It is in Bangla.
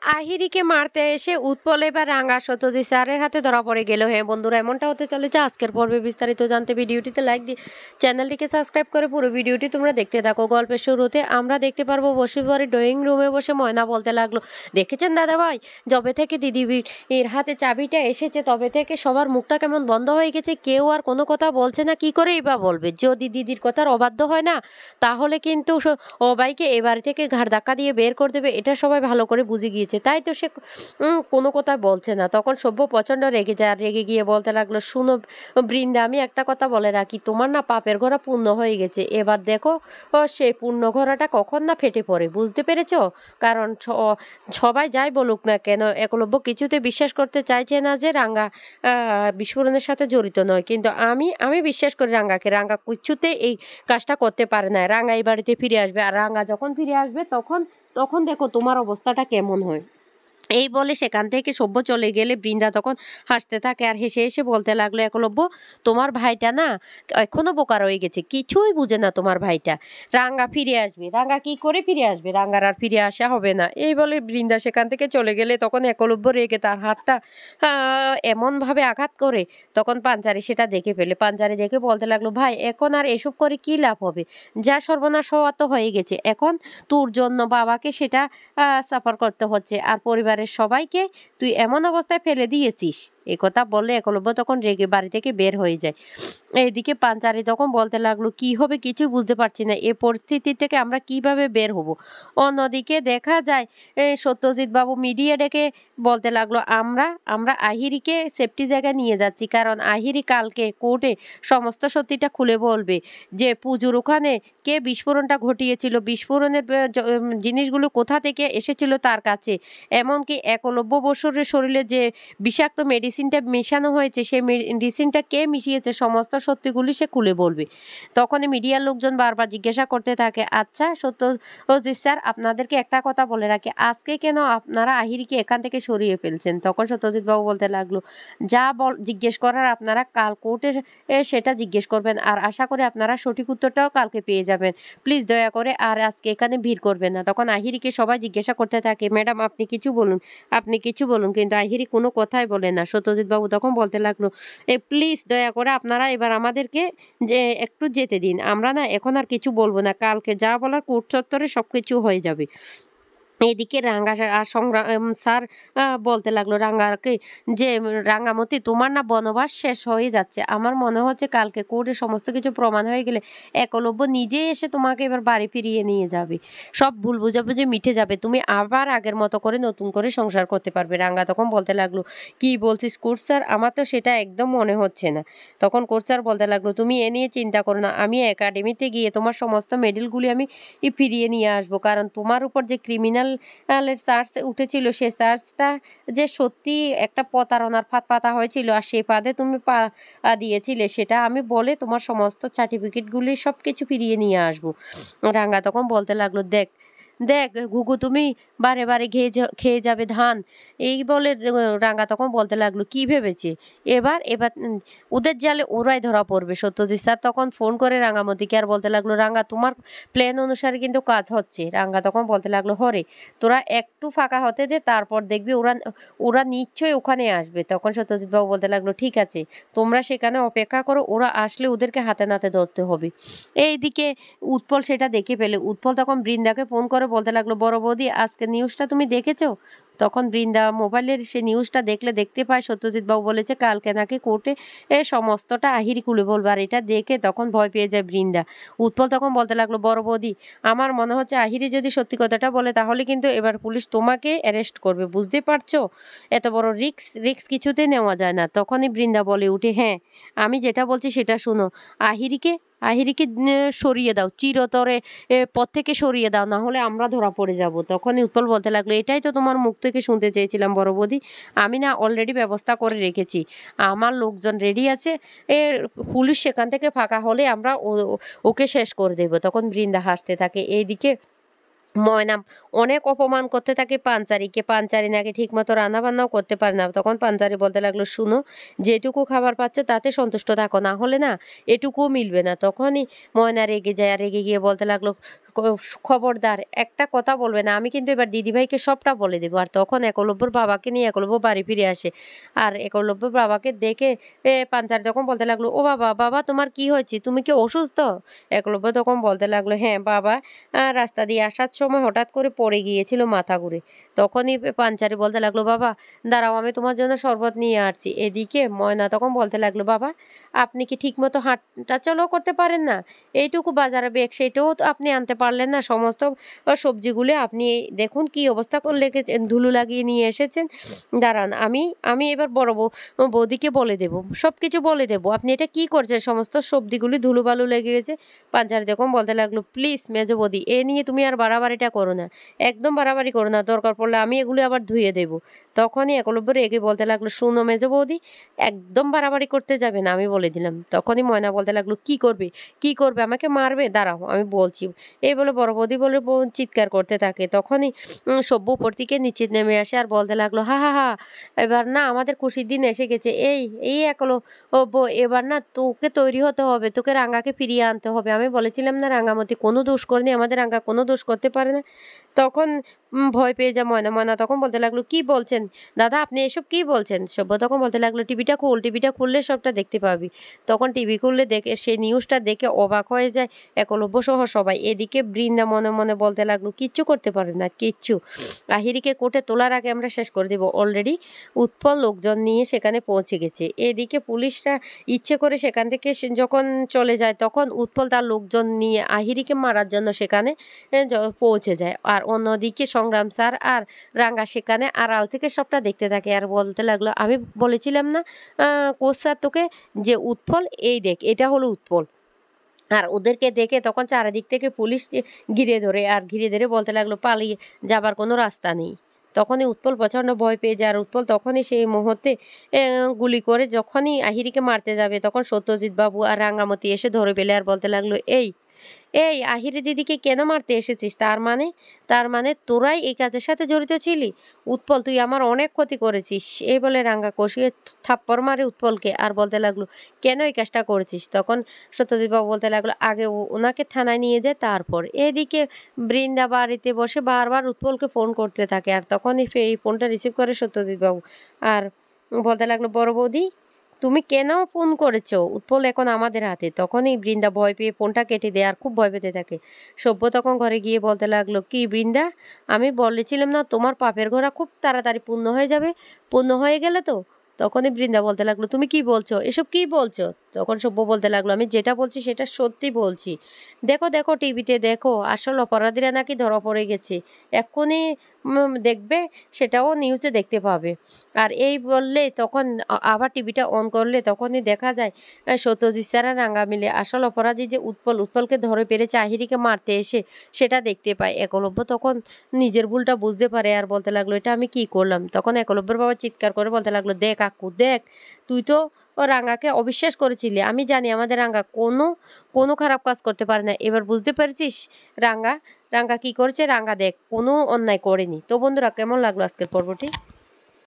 আহিরিকে মারতে এসে উৎপল এবার রাঙা সত্যজিৎ স্যারের হাতে ধরা পড়ে গেল। হ্যাঁ বন্ধুরা, এমনটা হতে চলেছে আজকের পর্বে। বিস্তারিত জানতে ভিডিওটিতে লাইক দিয়ে চ্যানেলটিকে সাবস্ক্রাইব করে পুরো ভিডিওটি তোমরা দেখতে থাকো। গল্পের শুরুতে আমরা দেখতে পারবো বসিরবাড়ির ড্রয়িং রুমে বসে ময়না বলতে লাগলো, দেখেছেন দাদাভাই, যবে থেকে দিদির এর হাতে চাবিটা এসেছে তবে থেকে সবার মুখটা কেমন বন্ধ হয়ে গেছে, কেউ আর কোনো কথা বলছে না। কি করেই বা বলবে? যদি দিদির কথার অবাধ্য হয় না তাহলে কিন্তু সবাইকে এ বাড়ি থেকে ঘাড় ধাক্কা দিয়ে বের করে দেবে, এটা সবাই ভালো করে বুঝে গিয়েছে। তাই তো সে কোনো কথা বলছে না। তখন সভ্য প্রচণ্ড রেগে যায়, আর রেগে গিয়ে বলতে লাগলো, শুনো বৃন্দা, আমি একটা কথা বলে রাখি, তোমার না পাপের ঘোড়া পূর্ণ হয়ে গেছে। এবার দেখো সেই পূর্ণ ঘোড়াটা কখন না ফেটে পড়ে, বুঝতে পেরেছো? কারণ সবাই যাই বলুক না কেন, একলব্য কিছুতে বিশ্বাস করতে চাইছে না যে রাঙ্গা বিস্ফোরণের সাথে জড়িত নয়। কিন্তু আমি বিশ্বাস করি রাঙ্গাকে। রাঙ্গা কিছুতে এই কাজটা করতে পারে না। রাঙ্গা এই বাড়িতে ফিরে আসবে, আর রাঙ্গা যখন ফিরে আসবে তখন তখন দেখো তোমার অবস্থাটা কেমন হয়। এই বলে সেখান থেকে সভ্য চলে গেলে বৃন্দা তখন হাসতে থাকে, আর হেসে হেসে বলতে লাগলো, একলব্য, তোমার ভাইটা না এখনো বোকা রয়ে গেছে, কিছুই বুঝে না তোমার ভাইটা। রাঙ্গা ফিরে আসবে। রাঙ্গা কি করে ফিরে আসবে? রাঙ্গার আর ফিরে আসা হবে না। এই বলে বৃন্দা সেখান থেকে চলে গেলে তখন একলব্য রেগে তার হাতটা এমনভাবে আঘাত করে, তখন পাঞ্চারি সেটা দেখে ফেলে। পাঞ্চারি দেখে বলতে লাগলো, ভাই, এখন আর এসব করে কি লাভ হবে? যা সর্বনাশ হওয়া তো হয়ে গেছে, এখন তোর জন্য বাবাকে সেটা সাফার করতে হচ্ছে, আর পরিবারের সবাইকে তুই এমন অবস্থায় ফেলে দিয়েছিস। এ কথা বললে একলব্য তখন রেগে বাড়ি থেকে বের হয়ে যায়। এইদিকে পাঞ্চারি তখন বলতে লাগলো, কি হবে কিছু বুঝতে পারছি না, এ পরিস্থিতি থেকে আমরা কিভাবে বের হব। অন্যদিকে দেখা যায় সত্যজিৎ বাবু মিডিয়া ডেকে বলতে লাগলো, আমরা আমরা আহিরিকে সেফটি জায়গায় নিয়ে যাচ্ছি, কারণ আহিরি কালকে কোর্টে সমস্ত সত্যিটা খুলে বলবে যে পুজোর ওখানে কে বিস্ফোরণটা ঘটিয়েছিল, বিস্ফোরণের জিনিসগুলো কোথা থেকে এসেছিল তার কাছে, এমনকি একলব্য বসুরের শরীরে যে বিষাক্ত মেডিসিনটা মেশানো হয়েছে সেই মেডিসিনটা কে মিশিয়েছে, সমস্ত সত্যিগুলি সে খুলে বলবে। তখনই মিডিয়ার লোকজন বারবার জিজ্ঞাসা করতে থাকে, আচ্ছা সত্যজিৎ স্যার, আপনাদেরকে একটা কথা বলে রাখি, আজকে কেন আপনারা আহিরিকে এখান থেকে সরিয়ে ফেলছেন? তখন সত্যজিৎ বাবু বলতে লাগলো, যা জিজ্ঞেস করার আপনারা কাল কোর্টে সেটা জিজ্ঞেস করবেন, আর আশা করি আপনারা সঠিক উত্তরটাও কালকে পেয়ে যাবেন। প্লিজ দয়া করে আর আজকে এখানে ভিড় করবেন না। তখন আহিরিকে সবাই জিজ্ঞাসা করতে থাকে, ম্যাডাম আপনি কিছু বলুন, আপনি কিছু বলুন, কিন্তু আহিরি কোনো কথাই বলে না। সত্যজিৎ বাবু তখন বলতে লাগলো, প্লিজ দয়া করে আপনারা এবার আমাদেরকে যে একটু যেতে দিন, আমরা না এখন আর কিছু বলবো না, কালকে যা বলার কোর্ট চত্বরে সব কিছু হয়ে যাবে। এদিকে রাঙ্গা আর সংগ্রাম স্যার বলতে লাগলো রাঙ্গাকে যে, রাঙ্গামতি, তোমার না বনবাস শেষ হয়ে যাচ্ছে, আমার মনে হচ্ছে কালকে কোর্টে সমস্ত কিছু প্রমাণ হয়ে গেলে একলব্য নিজেই এসে তোমাকে এবার বাড়ি ফিরিয়ে নিয়ে যাবে, সব ভুল বুঝাবুঝি মিটে যাবে, তুমি আবার আগের মতো করে নতুন করে সংসার করতে পারবে। রাঙ্গা তখন বলতে লাগলো, কি বলছিস কোর্ট স্যার, আমার তো সেটা একদম মনে হচ্ছে না। তখন কোর্ট স্যার বলতে লাগলো, তুমি এ নিয়ে চিন্তা করো না, আমি একাডেমিতে গিয়ে তোমার সমস্ত মেডেলগুলি আমি ফিরিয়ে নিয়ে আসবো, কারণ তোমার উপর যে ক্রিমিনাল চার্জ উঠেছিল সে চার্জটা যে সত্যি একটা প্রতারণার ফাঁদ পাতা হয়েছিল, আর সেই ফাঁদে তুমি পা দিয়েছিলে, সেটা আমি বলে তোমার সমস্ত সার্টিফিকেটগুলি সব কিছু ফিরিয়ে নিয়ে আসবো। রাঙ্গা তখন বলতে লাগলো, দেখ দেখ ঘুঘু, তুমি বারে বারে খেয়ে যাবে ধান। এই বলে রাঙ্গা তখন বলতে লাগলো, কি ভেবেছে এবার এবার ওদের জালে ওরাই ধরা পড়বে। সত্যজিৎ স্যার তখন ফোন করে রাঙ্গামতিকে আর বলতে লাগলো, রাঙ্গা, তোমার প্ল্যান অনুসারে কিন্তু কাজ হচ্ছে। রাঙ্গা তখন বলতে লাগলো, হরে তোরা একটু ফাঁকা হতে দে, তারপর দেখবি ওরা ওরা নিশ্চয়ই ওখানে আসবে। তখন সত্যজিৎ বাবু বলতে লাগলো, ঠিক আছে, তোমরা সেখানে অপেক্ষা করো, ওরা আসলে ওদেরকে হাতে নাতে ধরতে হবে। এইদিকে উৎপল সেটা দেখে ফেলে। উৎপল তখন বৃন্দাকে ফোন করে বলতে লাগলো, বড় বৌদি, আজকে নিউজটা তুমি দেখেছো? তখন বৃন্দা মোবাইলের সে নিউজটা দেখতে পায় সত্যজিৎ বাবু বলেছে কালকে নাকি কোর্টে সমস্তটা আহিরি খুলে বলবে, আর এটা দেখে তখন ভয় পেয়ে যায় বৃন্দা। উৎপল তখন বলতে লাগলো, বড় বৌদি, আমার মনে হচ্ছে আহিরি যদি সত্যি কথাটা বলে তাহলে কিন্তু এবার পুলিশ তোমাকে অ্যারেস্ট করবে, বুঝতে পারছো? এত বড় রিক্স কিছুতে নেওয়া যায় না। তখনই বৃন্দা বলে উঠে, হ্যাঁ, আমি যেটা বলছি সেটা শুনো, আহিরিকে আহিরিকে সরিয়ে দাও, চিরতরে পথ থেকে সরিয়ে দাও, না হলে আমরা ধরা পড়ে যাব। তখনই উৎপল বলতে লাগলো, এটাই তো তোমার মুখ থেকে শুনতে চেয়েছিলাম বড় বৌদি, আমি না অলরেডি ব্যবস্থা করে রেখেছি, আমার লোকজন রেডি আছে, পুলিশ সেখান থেকে ফাঁকা হলে আমরা ওকে শেষ করে দেব। তখন বৃন্দা হাসতে থাকে। এইদিকে ময়না অনেক অপমান করতে থাকে পাঞ্চারিকে, পাঞ্চারি নাকি ঠিক মতো রান্না বান্নাও করতে পারে না। তখন পাঞ্চারি বলতে লাগলো, শুনো, যেটুকু খাবার পাচ্ছে তাতে সন্তুষ্ট থাকো, না হলে না এটুকুও মিলবে না। তখনই ময়না রেগে যায়, আর রেগে গিয়ে বলতে লাগলো, খবরদার একটা কথা বলবে না, আমি কিন্তু এবার দিদিভাইকে সবটা বলে দেবো। আর তখন একলব্যর বাবাকে নিয়ে একলব্য বাড়ি ফিরে আসে। আর একলব্যর বাবাকে দেখে পাঞ্চারি তখন বলতে লাগলো, ও বাবা, বাবা তোমার কি হয়েছে, তুমি কি অসুস্থ? একলব্য তখন বলতে লাগলো, হ্যাঁ বাবা, রাস্তা দিয়ে আসার সময় হঠাৎ করে পড়ে গিয়েছিল মাথা ঘুরে। তখনই পাঞ্চারি বলতে লাগলো, বাবা দাঁড়াও, আমি তোমার জন্য শরবত নিয়ে আসছি। এদিকে ময়না তখন বলতে লাগলো, বাবা আপনি কি ঠিকমতো হাঁটা চলাও করতে পারেন না? এইটুকু বাজারে ব্যাগ সেটাও তো আপনি আনতে পারলেন না, সমস্ত সবজিগুলো আপনি দেখুন কি অবস্থা করে ধুলো লাগিয়ে নিয়ে এসেছেন। দাঁড়ান, আমি আমি এবার বড় বৌদিকে বলে দেব, সব কিছু বলে দেব, আপনি এটা কি করছেন, সমস্ত সবজিগুলি ধুলোবালু লেগে গেছে। পাঞ্চারি দেখুন বলতে লাগলো, প্লিজ মেজ বৌদি, এ নিয়ে তুমি আর বাড়াবাড়িটা করো না, একদম বাড়াবাড়ি করো না, দরকার পড়লে আমি এগুলো আবার ধুয়ে দেবো। তখনই একলব্য রেগে বলতে লাগলো, শুনো মেজ বৌদি, একদম বাড়াবাড়ি করতে যাবে না, আমি বলে দিলাম। তখনই ময়না বলতে লাগলো, কি করবে, কি করবে, আমাকে মারবে, দাঁড়াও আমি বলছি। এই বলে বড় বৌদি বলে চিৎকার করতে থাকে। তখনই সব্য উপর থেকে নিচে নেমে আসে আর বলতে লাগলো, হা হা হা, এবার না আমাদের খুশির দিন এসে গেছে। এই এই একলো ও এবার না তোকে তৈরি হতে হবে, তোকে রাঙ্গাকে ফিরিয়ে আনতে হবে। আমি বলেছিলাম না রাঙ্গামতি কোনো দোষ করেনি, আমাদের রাঙ্গা কোনো দোষ করতে পারে না। তখন ভয় পেয়ে যায় ময়না। ময়না তখন বলতে লাগলো, কি বলছেন দাদা, আপনি এসব কি বলছেন? সভ্য তখন বলতে লাগলো, টিভিটা খোল, টিভিটা খুললে সবটা দেখতে পাবি। তখন টিভি খুললে দেখে সেই নিউজটা দেখে অবাক হয়ে যায় একলব্য সহ সবাই। এদিকে বৃন্দা মনে মনে বলতে লাগলো, কিচ্ছু করতে পারে না, কিচ্ছু। আহিরিকে কোর্টে তোলার আগে আমরা শেষ করে দেব। অলরেডি উৎপল লোকজন নিয়ে সেখানে পৌঁছে গেছে। এদিকে পুলিশরা ইচ্ছে করে সেখান থেকে যখন চলে যায়, তখন উৎপল তার লোকজন নিয়ে আহিরিকে মারার জন্য সেখানে পৌঁছে যায়। আর অন্যদিকে সংগ্রাম স্যার আর রাঙ্গা সেখানে আড়াল থেকে সবটা দেখতে থাকে আর বলতে লাগলো, আমি বলেছিলাম না কোচ স্যার তোকে, যে উৎপল, এই দেখ এটা হলো উৎপল। আর ওদেরকে দেখে তখন চারিদিক থেকে পুলিশ ঘিরে ধরে, আর ঘিরে ধরে বলতে লাগলো, পালিয়ে যাবার কোনো রাস্তা নেই। তখনই উৎপল প্রচণ্ড ভয় পেয়ে যায়। আর উৎপল তখনই সেই মুহূর্তে গুলি করে যখনই আহিরিকে মারতে যাবে, তখন সত্যজিৎ বাবু আর রাঙ্গামতি এসে ধরে পেলে আর বলতে লাগলো, এই এই আহিরি দিদিকে কেন মারতে এসেছিস? তার মানে তোরাই এই কাজের সাথে জড়িত ছিলি? উৎপল, তুই আমার অনেক ক্ষতি করেছিস। এই বলে রাঙ্গা কষিয়ে থাপ্পড় মারে উৎপলকে আর বলতে লাগলো, কেন এই কাজটা করেছিস? তখন সত্যজিৎ বাবু বলতে লাগলো, আগে ওনাকে থানায় নিয়ে যায় তারপর। এদিকে বৃন্দা বাড়িতে বসে বারবার উৎপলকে ফোন করতে থাকে। আর তখনই এই ফোনটা রিসিভ করে সত্যজিৎ বাবু আর বলতে লাগলো, বড় বৌদি তুমি কেন ফোন করেছো? উৎপল এখন আমাদের হাতে। তখনই বৃন্দা ভয় পেয়ে ফোনটা কেটে দেয় আর খুব ভয় পেতে থাকে। সভ্য তখন ঘরে গিয়ে বলতে লাগলো, কি বৃন্দা, আমি বলেছিলাম না তোমার পাপের ঘোড়া খুব তাড়াতাড়ি পূর্ণ হয়ে যাবে, পূর্ণ হয়ে গেলে তো? তখনই বৃন্দা বলতে লাগলো, তুমি কি বলছো, এসব কি বলছো? তখন সভ্য বলতে লাগলো, আমি যেটা বলছি সেটা সত্যি বলছি। দেখো দেখো টিভিতে দেখো, আসল অপরাধীরা নাকি ধরা পড়ে গেছে। এক্ষুনি দেখবে, সেটাও নিউজে দেখতে পাবে। আর এই বললে তখন আবার টিভিটা অন করলে তখনই দেখা যায় সত্যজিৎ স্যার আর রাঙ্গা মিলে আসল অপরাধী যে উৎপলকে ধরে পেরেছে আহিরিকে মারতে এসে, সেটা দেখতে পায়। একলব্য তখন নিজের ভুলটা বুঝতে পারে আর বলতে লাগলো, এটা আমি কি করলাম? তখন একলব্যের বাবা চিৎকার করে বলতে লাগলো, দেখ আক্কু দেখ, তুই তো রাঙ্গাকে অবিশ্বাস করেছিলি। আমি জানি আমাদের রাঙ্গা কোনো কোনো খারাপ কাজ করতে পারে না। এবার বুঝতে পেরেছিস রাঙ্গা রাঙ্গা কি করেছে? রাঙ্গা দেখ কোনো অন্যায় করেনি। তো বন্ধুরা, কেমন লাগলো আজকের পর্বটি?